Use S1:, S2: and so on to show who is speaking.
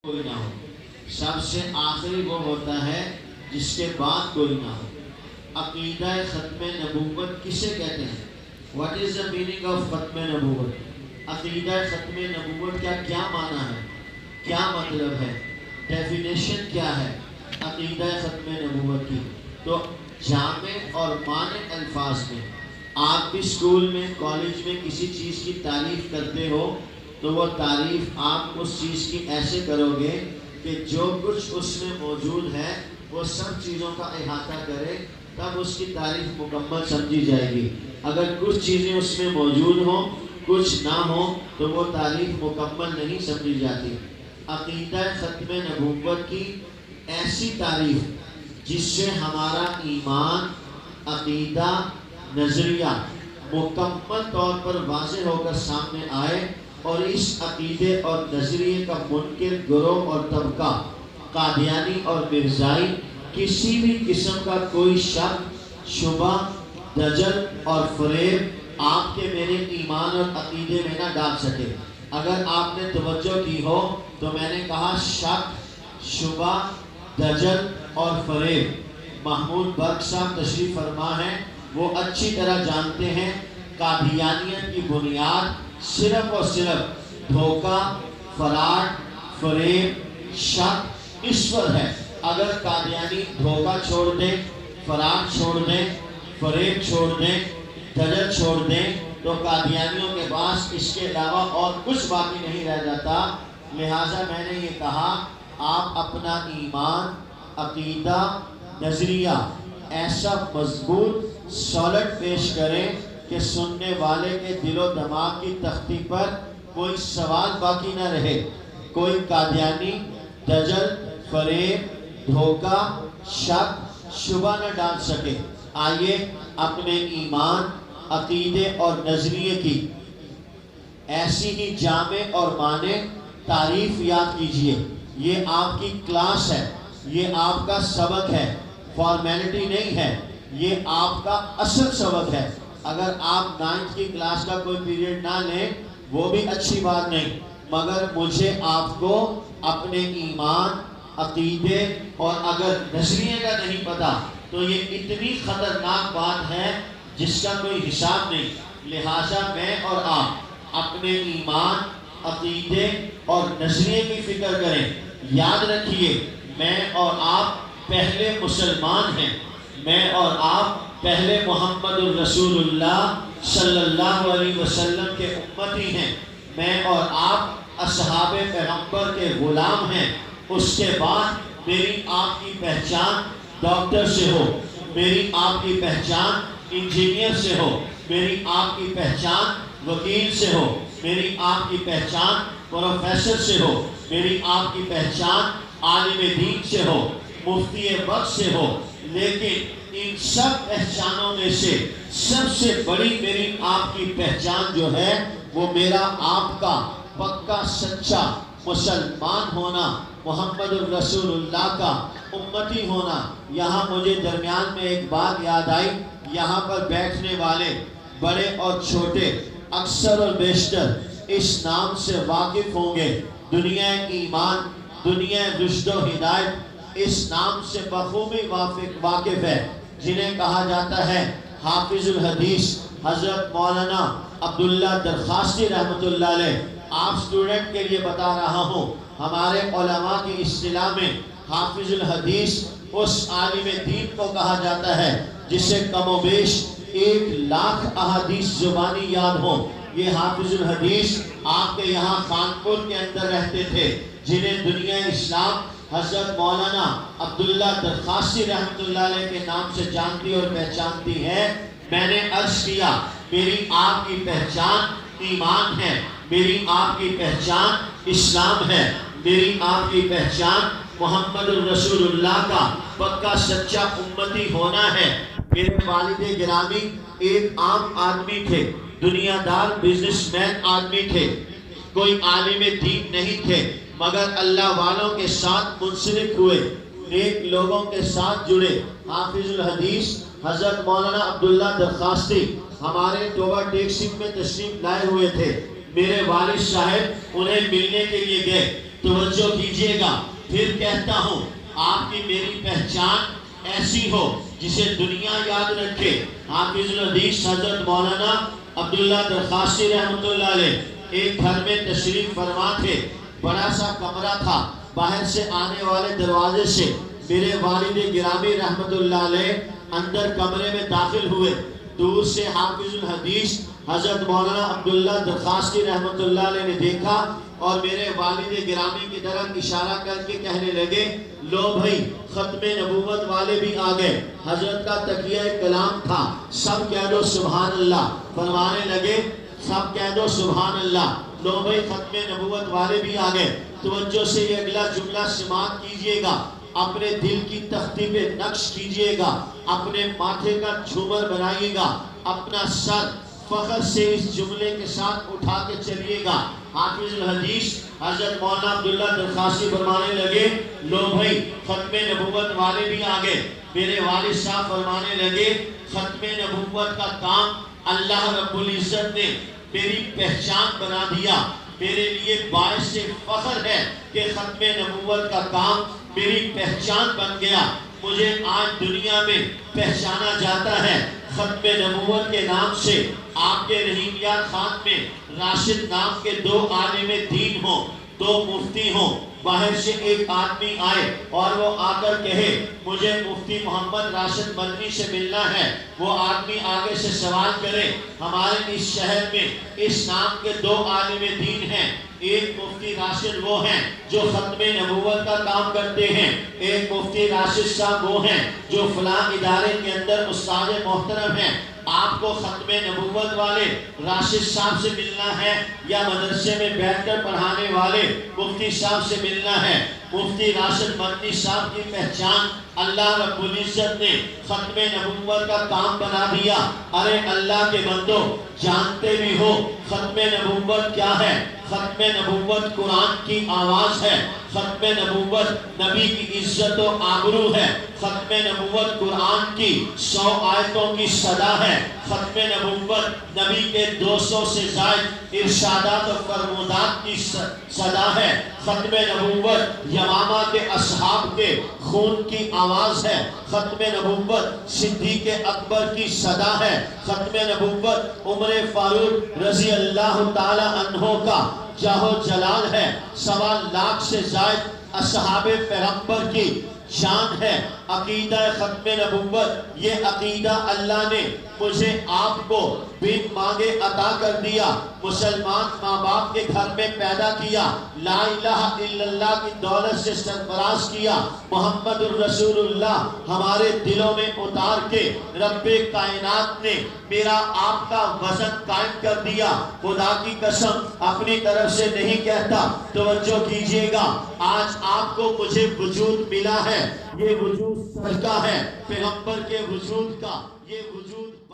S1: کوئی نہ ہو، سب سے آخری وہ ہوتا ہے جس کے بعد کوئی نہ ہو۔ عقیدہ ختم نبوت کسے کہتے ہیں؟ What is the meaning of ختم نبوت؟ عقیدہ ختم نبوت کا کیا معنی ہے، کیا مطلب ہے، ڈیفینیشن کیا ہے عقیدہ ختم نبوت کی؟ تو جامع اور مانع الفاظ میں آپ بھی اسکول میں کالج میں کسی چیز کی تعریف کرتے ہو تو وہ تعریف آپ اس چیز کی ایسے کرو گے کہ جو کچھ اس میں موجود ہے وہ سب چیزوں کا احاطہ کرے، تب اس کی تعریف مکمل سمجھی جائے گی۔ اگر کچھ چیزیں اس میں موجود ہوں کچھ نہ ہوں تو وہ تعریف مکمل نہیں سمجھی جاتی۔ عقیدہ ختم نبوت کی ایسی تعریف جس سے ہمارا ایمان، عقیدہ، نظریہ مکمل طور پر واضح ہو کر سامنے آئے اور اس عقیدے اور نظریے کا منکر گروہ اور طبقہ قادیانی اور مرزائی کسی بھی قسم کا کوئی شک، شبہ، دجل اور فریب آپ کے میرے ایمان اور عقیدے میں نہ ڈال سکے۔ اگر آپ نے توجہ کی ہو تو میں نے کہا شک، شبہ، دجل اور فریب۔ محمود برق صاحب تشریف فرما ہیں، وہ اچھی طرح جانتے ہیں قادیانیت کی بنیاد صرف اور صرف دھوکہ، فراڈ، فریب، شک اس پر ہے۔ اگر قادیانی دھوکہ چھوڑ دیں، فراڈ چھوڑ دیں، فریب چھوڑ دیں، دجل چھوڑ دیں تو قادیانیوں کے پاس اس کے علاوہ اور کچھ باقی نہیں رہ جاتا۔ لہٰذا میں نے یہ کہا آپ اپنا ایمان، عقیدہ، نظریہ ایسا مضبوط سالڈ پیش کریں کہ سننے والے کے دل و دماغ کی تختی پر کوئی سوال باقی نہ رہے، کوئی قادیانی دجل، فریب، دھوکہ، شک، شبہ نہ ڈال سکے۔ آئیے اپنے ایمان، عقیدے اور نظریے کی ایسی ہی جامع اور مانع تعریف یاد کیجئے۔ یہ آپ کی کلاس ہے، یہ آپ کا سبق ہے، فارمیلٹی نہیں ہے، یہ آپ کا اصل سبق ہے۔ اگر آپ 9th کی کلاس کا کوئی پیریڈ نہ لیں وہ بھی اچھی بات نہیں، مگر مجھے آپ کو اپنے ایمان، عقیدے اور اگر نظریے کا نہیں پتا تو یہ اتنی خطرناک بات ہے جس کا کوئی حساب نہیں۔ لہٰذا میں اور آپ اپنے ایمان، عقیدے اور نظریے کی فکر کریں۔ یاد رکھیے میں اور آپ پہلے مسلمان ہیں، میں اور آپ پہلے محمد الرسول اللہ صلی اللہ علیہ وسلم کے امتی ہیں، میں اور آپ اصحاب پیغمبر کے غلام ہیں۔ اس کے بعد میری آپ کی پہچان ڈاکٹر سے ہو، میری آپ کی پہچان انجینئر سے ہو، میری آپ کی پہچان وکیل سے ہو، میری آپ کی پہچان پروفیسر سے ہو، میری آپ کی پہچان عالم دین سے ہو، مفتی وقت سے ہو، لیکن ان سب پہچانوں میں سے سب سے بڑی میری آپ کی پہچان جو ہے وہ میرا آپ کا پکا سچا مسلمان ہونا، محمد الرسول اللہ کا امتی ہونا۔ یہاں مجھے درمیان میں ایک بات یاد آئی، یہاں پر بیٹھنے والے بڑے اور چھوٹے اکثر اور بیشتر اس نام سے واقف ہوں گے۔ دنیا ایمان، دنیا رشد و ہدایت اس نام سے بخوبی واقف ہے، جنہیں کہا جاتا ہے حافظ الحدیث حضرت مولانا عبداللہ درخواستی رحمۃ اللہ علیہ۔ آپ اسٹوڈنٹ کے لیے بتا رہا ہوں، ہمارے علماء کی اصطلاح میں حافظ الحدیث اس عالم دین کو کہا جاتا ہے جسے کم و بیش 1,00,000 احادیث زبانی یاد ہوں۔ یہ حافظ الحدیث آپ کے یہاں خانپور کے اندر رہتے تھے، جنہیں دنیا اسلام حضرت مولانا عبداللہ درخواستی رحمۃ اللہ علیہ کے نام سے جانتی اور پہچانتی ہے۔ میں نے عرض کیا میری آپ کی پہچان ایمان ہے، میری آپ کی پہچان اسلام ہے، میری آپ کی پہچان محمد الرسول اللہ کا پکا سچا امتی ہونا ہے۔ میرے والد گرامی ایک عام آدمی تھے، دنیا دار بزنس مین آدمی تھے، کوئی عالم دین نہیں تھے، مگر اللہ والوں کے ساتھ منسلک ہوئے، نیک لوگوں کے ساتھ جڑے۔ حافظ الحدیث حضرت مولانا عبداللہ درخواستی ہمارے ٹوبہ ٹیک سنگھ میں تشریف لائے ہوئے تھے۔ میرے والد صاحب انہیں ملنے کے لیے گئے، توجہ کیجئے گا. پھر کہتا ہوں آپ کی میری پہچان ایسی ہو جسے دنیا یاد رکھے. حافظ الحدیث حضرت مولانا عبداللہ درخاستی رحمۃ اللہ علیہ ایک گھر میں تشریف فرما تھے. بڑا سا کمرہ تھا. باہر سے آنے والے دروازے سے میرے والد گرامی رحمۃ اللہ علیہ اندر کمرے میں داخل ہوئے. دور سے حافظ الحدیث حضرت مولانا عبداللہ درخاستی رحمۃ اللہ علیہ نے دیکھا اور میرے والد گرامی کی طرف اشارہ کر کے کہنے لگے لو بھائی ختم نبوت والے بھی آ گئے. حضرت کا تقیہ کلام تھا سب کہہ دو سبحان اللہ. فرمانے لگے سب کہہ دو سبحان اللہ. لو بھائی ختم نبوت والے بھی آ گئے. توجہ سے یہ اگلا جملہ سماعت کیجئے گا. اپنے دل کی تختی پہ نقش کیجئے گا. اپنے ماتھے کا جھومر بنائیے گا. اپنا سر فخر سے اس جملے کے ساتھ اٹھا کے چلیے گا. حافظ الحدیث حضرت مولانا عبداللہ درخاستی فرمانے لگے لو بھائی ختم نبوت والے بھی آ گئے. میرے والد صاحب فرمانے لگے ختم نبوت کا کام اللہ رب العزت نے میری پہچان بنا دیا. میرے لیے باعث فخر ہے کہ ختم نبوت کا کام میری پہچان بن گیا. مجھے آج دنیا میں پہچانا جاتا ہے ختم نبوت کے نام سے. آپ کے رحیم یار خان میں راشد نام کے 2 عالم دین ہوں, 2 مفتی ہوں. باہر سے ایک آدمی آئے اور وہ آ کر کہے مجھے مفتی محمد راشد مدنی سے ملنا ہے. وہ آدمی آگے سے سوال کرے ہمارے اس شہر میں اس نام کے 2 عالم دین ہیں. ایک مفتی راشد وہ ہیں جو ختم نبوت کا کام کرتے ہیں. ایک مفتی راشد صاحب وہ ہیں جو فلاں ادارے کے اندر استاد محترم ہیں. آپ کو ختم نبوت والے راشد صاحب سے ملنا ہے یا مدرسے میں بیٹھ کر پڑھانے والے مفتی صاحب سے ملنا ہے؟ مفتی راشد مدنی صاحب کی پہچان اللہ رب العزت نے ختم نبوت کا کام بنا دیا. ارے اللہ کے بندو جانتے بھی ہو ختم نبوت کیا ہے؟ ختم نبوت قرآن کی آواز ہے. ختم نبوت نبی کی عزت و آبرو ہے. ختم نبوت قرآن کی 100 آیتوں کی صدا ہے. ختم نبوت نبی کے 200 سے زائد ارشادات و فرمودات کی صدا ہے. ختم نبوت یمامہ کے اصحاب کے خون کی آواز ہے. ختم نبوت صدیق اکبر کی صدا ہے. ختم نبوت عمر فاروق رضی اللہ تعالی عنہ کا جاہ و جلال ہے. 1.25 لاکھ سے زائد اصحاب پیغمبر کی شان ہے. عقیدہ ختم نبوت یہ عقیدہ اللہ نے مجھے آپ کو بن مانگے عطا کر دیا. مسلمان ماں باپ کے گھر میں پیدا کیا. لا الہ الا اللہ کی دولت سے سرفراز کیا. محمد الرسول اللہ ہمارے دلوں میں اتار کے رب کائنات نے میرا آپ کا وزن قائم کر دیا. خدا کی قسم اپنی طرف سے نہیں کہتا. توجہ کیجئے گا آج آپ کو مجھے وجود ملا ہے. یہ وجود صدقہ ہے پیغمبر کے وجود کا. یہ وجود